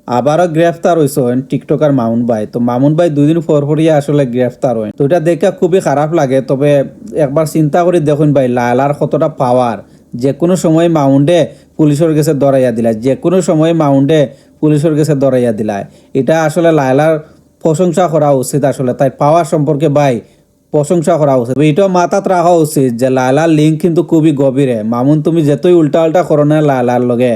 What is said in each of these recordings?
আবারও গ্রেফতার হয়েছেন টিকটকার মামুন ভাই। তো মামুন ভাই 2 দিন পরপরই আসলে গ্রেফতার হয়। তো এটা দেখে খুবই খারাপ লাগে। তবে একবার চিন্তা করে দেখুন ভাই, লায়লার কতটা পাওয়ার। যে কোনো সময় মাউন্টে পুলিশের কাছে ধরাইয়া দিলায়, যে কোনো সময় মাউন্টে পুলিশের কাছে ধরাইয়া দিলায়। এটা আসলে লায়লার প্রশংসা করা উচিত। আসলে তাই পাওয়ার সম্পর্কে ভাই প্রশংসা করা উচিত। এটাও মাথাত রাখা উচিত যে লায়লার লিঙ্ক কিন্তু খুবই গভীরে। মামুন তুমি যতই উল্টা উল্টা করো না লায়লার লগে,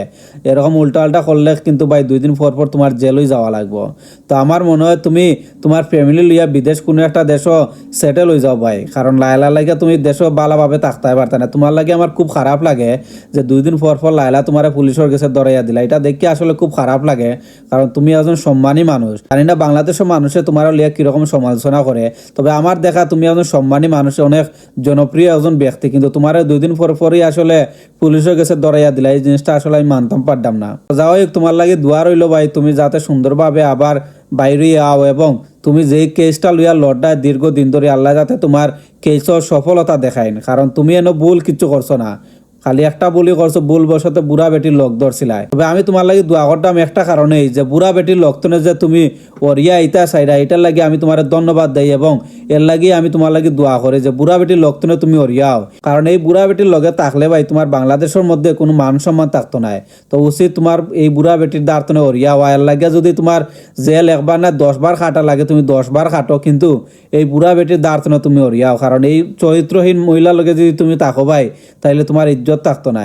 এরকম উল্টা উল্টা করলে কিন্তু ভাই 2 দিন পর পর তোমার জেলই যাওয়া লাগবো। তো আমার মনে হয় তুমি তোমার ফ্যামিলি লইয়া বিদেশ কোনো একটা দেশও সেটেল হয়ে যাও ভাই। কারণ লায়লার লাগে তুমি দেশও ভালোভাবে থাকতে পারতে না। তোমার লাগে আমার খুব খারাপ লাগে যে 2 দিন পর পর লায়লা তোমার পুলিশের কাছে ধরাইয়া দিলা। এটা দেখে আসলে খুব খারাপ লাগে। কারণ তুমি একজন সম্মানী মানুষ। জানি না বাংলাদেশের মানুষে তোমার লিয়া কিরকম সমালোচনা করে, তবে আমার দেখা তুমি একজন সম্মানী মানুষ, অনেক জনপ্রিয় একজন ব্যক্তি, কিন্তু তোমার 2 দিন পর পরই আসলে পুলিশের কাছে ধরাইয়া দিলা। এই জিনিসটা আসলে আমি মানতাম পারতাম না। যাও হোক, তোমার লাগে দোয়া রইল ভাই, তুমি যাতে সুন্দরভাবে আবার বাইরে আও এবং তুমি যেই কেসটা লইয়া লড়াই দীর্ঘদিন ধরে, আল্লাহ যাতে তোমার কেসের সফলতা দেখায়। কারণ তুমি এনে ভুল কিচ্ছু করছো না, খালি একটা বলি করছো, ভুল বসতে বুড়া বেটির লোক ধরছিলাই। তবে আমি তোমার লাগে দোয়া করতাম একটা কারণেই, যে বুড়া বেটির লোকতনে যে তুমি ওরিয়া ইতা চাইরা, এটার লাগে আমি তোমার ধন্যবাদ দেই এবং এর লাগে আমি তোমার লাগে দোয়া করি যে বুড়া বেটির লোকতনে তুমি ওরিয়াও। কারণ এই বুড়া বেটির লগে থাকলে ভাই তোমার বাংলাদেশের মধ্যে কোনো মান সম্মান থাকতো না। তো উচিত তোমার এই বুড়া বেটির দাঁড়তনে ওরিয়াও। এর লাগে যদি তোমার জেল একবার না 10 বার খাটা লাগে, তুমি 10 বার খাটো, কিন্তু এই বুড়া বেটির দাঁড়তনে তুমি ওরিয়াও। কারণ এই চরিত্রহীন মহিলার লগে যদি তুমি থাকো ভাই, তাইলে তোমার ইজ্জত থাকতো না।